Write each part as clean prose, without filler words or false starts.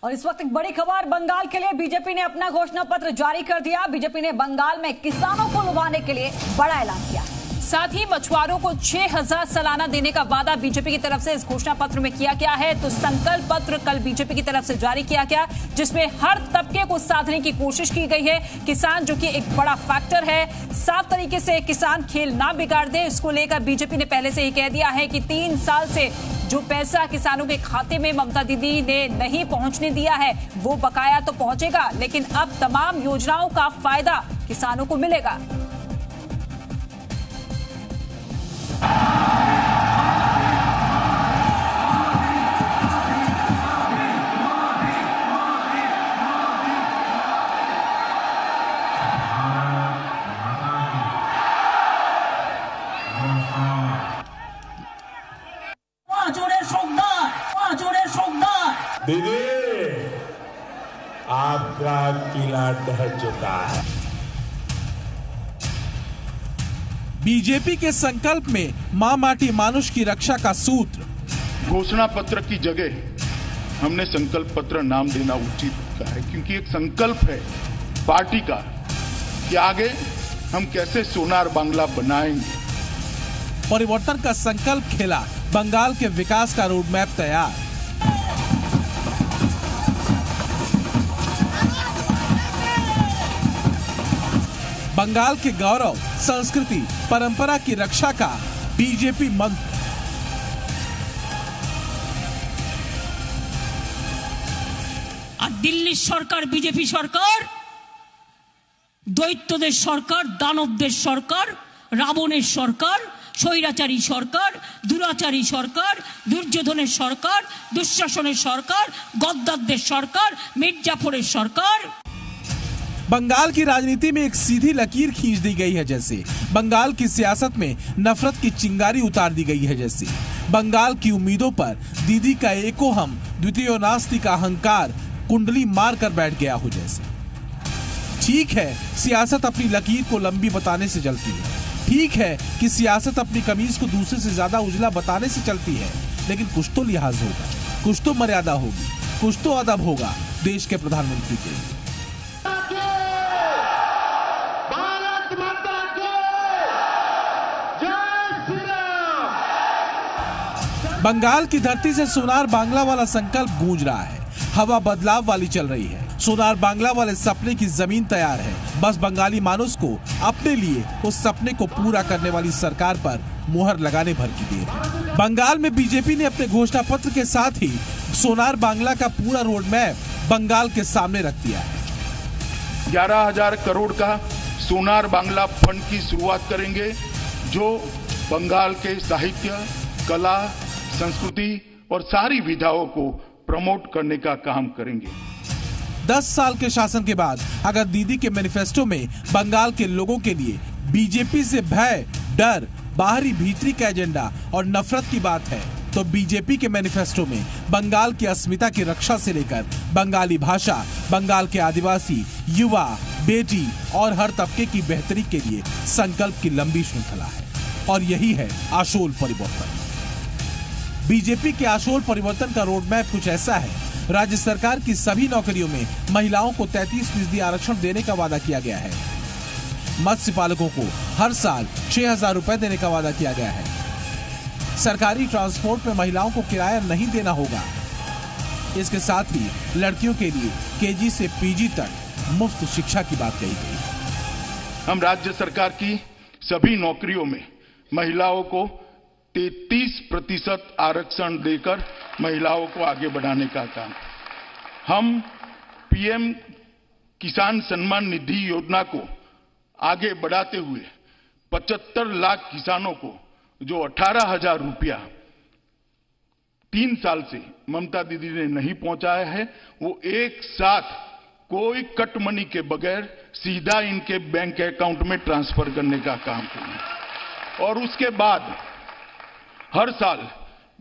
और इस वक्त एक बड़ी खबर बंगाल के लिए, बीजेपी ने अपना घोषणा पत्र जारी कर दिया। बीजेपी ने बंगाल में किसानों को लुभाने के लिए बड़ा ऐलान किया। साथ ही मछुआरों को 6,000 सालाना देने का वादा बीजेपी की तरफ से इस घोषणा पत्र में किया गया है। तो संकल्प पत्र कल बीजेपी की तरफ से जारी किया गया, जिसमें हर तबके को साधने की कोशिश की गई है। किसान जो कि एक बड़ा फैक्टर है, साफ तरीके से किसान खेल ना बिगाड़ दे, इसको लेकर बीजेपी ने पहले से ही कह दिया है कि 3 साल से जो पैसा किसानों के खाते में ममता दीदी ने नहीं पहुंचने दिया है, वो बकाया तो पहुंचेगा, लेकिन अब तमाम योजनाओं का फायदा किसानों को मिलेगा। दीदी, आपका किला ढह चुका है। बीजेपी के संकल्प में मां माटी मानुष की रक्षा का सूत्र। घोषणा पत्र की जगह हमने संकल्प पत्र नाम देना उचित है, क्योंकि एक संकल्प है पार्टी का कि आगे हम कैसे सोनार बांग्ला बनाएंगे। परिवर्तन का संकल्प खेला, बंगाल के विकास का रोड मैप तैयार। बंगाल के गौरव, संस्कृति, परंपरा की रक्षा का बीजेपी मंत्र। আর দিল্লির সরকার বিজেপি সরকার দৈত্যদের সরকার, দানবদের সরকার, রাবণের সরকার, স্বৈরাচারী সরকার, দুরাচারী সরকার, দুর্যোধনের সরকার, দুঃশাসনের সরকার, গদ্দারদের সরকার, মির্জাফরের সরকার। बंगाल की राजनीति में एक सीधी लकीर खींच दी गई है, जैसे बंगाल की सियासत में नफरत की चिंगारी उतार दी गई है, जैसे बंगाल की उम्मीदों पर दीदी का एको हम द्वितीय नास्ति का अहंकार कुंडली मार कर बैठ गया हो जैसे। ठीक है, सियासत अपनी लकीर को लंबी बताने से चलती है। ठीक है कि सियासत अपनी कमीज को दूसरे से ज्यादा उजला बताने से चलती है, लेकिन कुछ तो लिहाज होगा, कुछ तो मर्यादा होगी, कुछ तो अदब होगा देश के प्रधानमंत्री के। बंगाल की धरती से सोनार बांग्ला वाला संकल्प गूंज रहा है। हवा बदलाव वाली चल रही है। सोनार बांग्ला वाले सपने की जमीन तैयार है, बस बंगाली मानुस को अपने लिए उस सपने को पूरा करने वाली सरकार पर मुहर लगाने भर की देर है। बंगाल में बीजेपी ने अपने घोषणा पत्र के साथ ही सोनार बांग्ला का पूरा रोड मैप बंगाल के सामने रख दिया है। 11,000 करोड़ का सोनार बांग्ला फंड की शुरुआत करेंगे, जो बंगाल के साहित्य, कला, संस्कृति और सारी विधाओं को प्रमोट करने का काम करेंगे। 10 साल के शासन के बाद अगर दीदी के मैनिफेस्टो में बंगाल के लोगों के लिए बीजेपी से भय, डर, बाहरी भीतरी का एजेंडा और नफरत की बात है, तो बीजेपी के मैनिफेस्टो में बंगाल की अस्मिता की रक्षा से लेकर बंगाली भाषा, बंगाल के आदिवासी, युवा, बेटी और हर तबके की बेहतरी के लिए संकल्प की लंबी श्रृंखला है। और यही है आशोल परिवर्तन। बीजेपी के आशोल परिवर्तन का रोड मैप कुछ ऐसा है। राज्य सरकार की सभी नौकरियों में महिलाओं को 33% आरक्षण देने का वादा किया गया है। मत्स्य पालकों को हर साल 6,000 रुपए देने का वादा किया गया है। सरकारी ट्रांसपोर्ट में महिलाओं को किराया नहीं देना होगा। इसके साथ ही लड़कियों के लिए केजी से पीजी तक मुफ्त शिक्षा की बात कही गई। हम राज्य सरकार की सभी नौकरियों में महिलाओं को 33% आरक्षण देकर महिलाओं को आगे बढ़ाने का काम। हम पीएम किसान सम्मान निधि योजना को आगे बढ़ाते हुए 75 लाख किसानों को जो 18,000 रुपया 3 साल से ममता दीदी ने नहीं पहुंचाया है, वो एक साथ कोई कट मनी के बगैर सीधा इनके बैंक अकाउंट में ट्रांसफर करने का काम करेंगे। और उसके बाद हर साल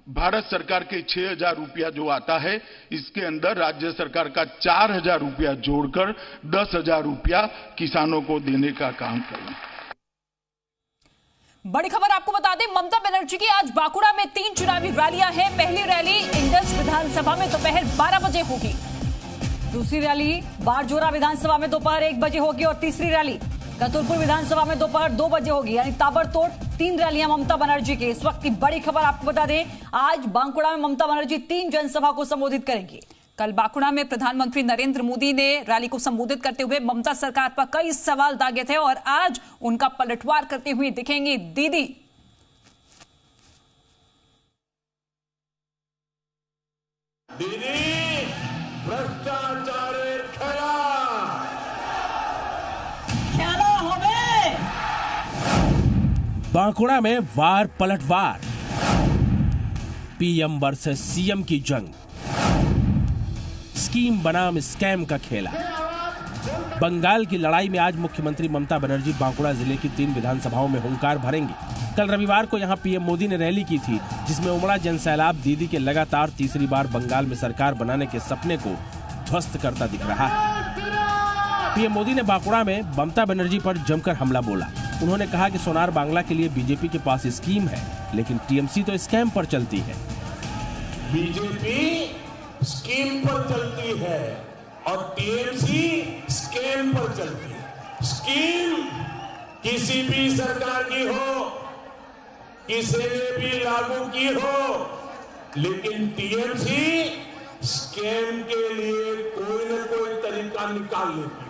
भारत सरकार के 6,000 रुपया जो आता है, इसके अंदर राज्य सरकार का 4,000 रुपया जोड़कर 10,000 रुपया किसानों को देने का काम करें। बड़ी खबर आपको बता दें, ममता बनर्जी की आज बांकुड़ा में 3 चुनावी रैलियां हैं। पहली रैली इंडस विधानसभा में दोपहर 12 बजे होगी। दूसरी रैली बारजोरा विधानसभा में दोपहर 1 बजे होगी और तीसरी रैली कतुरपुर विधानसभा में दोपहर 2 बजे होगी। यानी ताबड़तोड़ 3 रैलियां ममता बनर्जी की। इस वक्त की बड़ी खबर आपको बता दें, आज बांकुड़ा में ममता बनर्जी 3 जनसभा को संबोधित करेंगी। कल बांकुड़ा में प्रधानमंत्री नरेंद्र मोदी ने रैली को संबोधित करते हुए ममता सरकार पर कई सवाल दागे थे और आज उनका पलटवार करते हुए दिखेंगी दीदी। दीदी भ्रष्टाचार খেলা হবে। बांकुड़ा में वार पलटवार, पीएम वर्सेस सीएम की जंग, स्कीम बनाम स्कैम का खेला। बंगाल की लड़ाई में आज मुख्यमंत्री ममता बनर्जी बांकुड़ा जिले की 3 विधानसभाओं में हुंकार भरेंगी। कल रविवार को यहां पीएम मोदी ने रैली की थी, जिसमें उमड़ा जनसैलाब दीदी के लगातार तीसरी बार बंगाल में सरकार बनाने के सपने को ध्वस्त करता दिख रहा है। पीएम मोदी ने बांकुड़ा में ममता बनर्जी पर जमकर हमला बोला। उन्होंने कहा कि सोनार बांग्ला के लिए बीजेपी के पास स्कीम है, लेकिन टीएमसी तो स्कैम पर चलती है। बीजेपी स्कीम पर चलती है और टीएमसी स्कैम पर चलती है। स्कीम किसी भी सरकार की हो, किसी ने भी लागू की हो, लेकिन टीएमसी स्कैम के लिए कोई न कोई तरीका निकाल लेती है।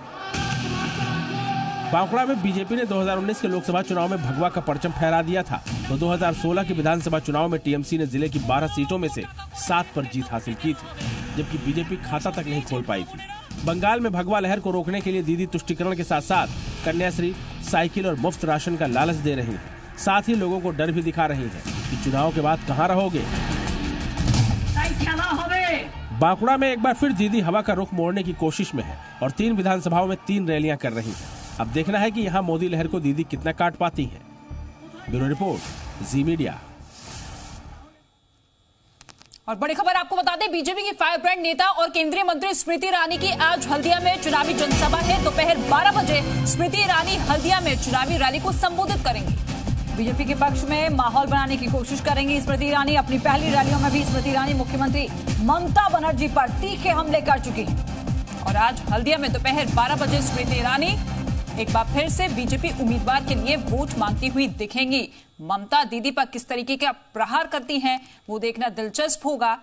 बांकुड़ा में बीजेपी ने 2019 के लोकसभा चुनाव में भगवा का परचम फहरा दिया था, तो 2016 के विधानसभा चुनाव में टीएमसी ने जिले की 12 सीटों में से 7 पर जीत हासिल की थी, जबकि बीजेपी खाता तक नहीं खोल पाई थी। बंगाल में भगवा लहर को रोकने के लिए दीदी तुष्टीकरण के साथ साथ कन्याश्री, साइकिल और मुफ्त राशन का लालच दे रही है। साथ ही लोगों को डर भी दिखा रही है कि चुनाव के बाद कहां रहोगे। बांकुड़ा में एक बार फिर दीदी हवा का रुख मोड़ने की कोशिश में है और 3 विधानसभाओं में 3 रैलियां कर रही है। अब देखना है कि यहाँ मोदी लहर को दीदी कितना काट पाती है। ब्यूरो रिपोर्ट, जी मीडिया। और बड़ी खबर आपको बता दें, बीजेपी की फायर ब्रांड नेता और केंद्रीय मंत्री स्मृति ईरानी की आज हल्दिया में चुनावी जनसभा है। दोपहर 12 बजे स्मृति ईरानी हल्दिया में चुनावी रैली को संबोधित करेंगी। बीजेपी के पक्ष में माहौल बनाने की कोशिश करेंगी स्मृति ईरानी। अपनी पहली रैलियों में भी स्मृति ईरानी मुख्यमंत्री ममता बनर्जी पर तीखे हमले कर चुकी हैं। और आज हल्दिया में दोपहर 12 बजे स्मृति ईरानी एक बार फिर से बीजेपी उम्मीदवार के लिए वोट मांगती हुई दिखेंगी। ममता दीदी पर किस तरीके का प्रहार करती हैं वो देखना दिलचस्प होगा।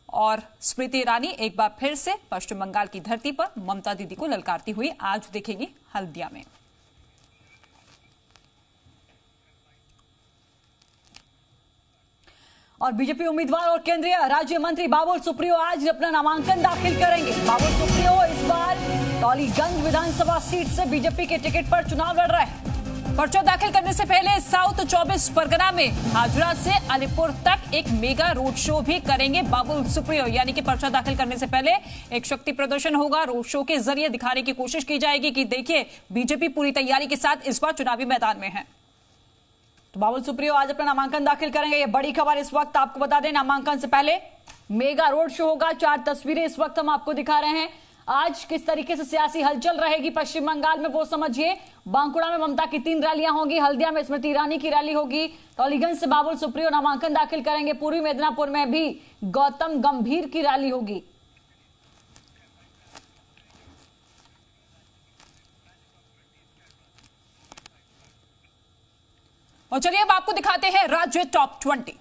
और स्मृति ईरानी एक बार फिर से पश्चिम बंगाल की धरती पर ममता दीदी को ललकारती हुई आज दिखेगी हल्दिया में। और बीजेपी उम्मीदवार और केंद्रीय राज्य मंत्री बाबुल सुप्रियो आज अपना नामांकन दाखिल करेंगे। बाबुल सुप्रियो इस बार टॉलीगंज विधानसभा सीट से बीजेपी के टिकट पर चुनाव लड़ रहे हैं। पर्चा दाखिल करने से पहले साउथ 24 परगना में हाजरा से अलीपुर तक एक मेगा रोड शो भी करेंगे बाबुल सुप्रियो। यानी कि पर्चा दाखिल करने से पहले एक शक्ति प्रदर्शन होगा। रोड शो के जरिए दिखाने की कोशिश की जाएगी कि देखिए बीजेपी पूरी तैयारी के साथ इस बार चुनावी मैदान में है। तो बाबुल सुप्रियो आज अपना नामांकन दाखिल करेंगे। ये बड़ी खबर इस वक्त आपको बता दें, नामांकन से पहले मेगा रोड शो होगा। 4 तस्वीरें इस वक्त हम आपको दिखा रहे हैं। आज किस तरीके से सियासी हलचल रहेगी पश्चिम बंगाल में वो समझिए। बांकुड़ा में ममता की 3 रैलियां होंगी, हल्दिया में स्मृति ईरानी की रैली होगी, टॉलीगंज से बाबुल सुप्रियो नामांकन दाखिल करेंगे, पूर्वी मिदनापुर में भी गौतम गंभीर की रैली होगी। और चलिए अब आपको दिखाते हैं राज्य टॉप 20।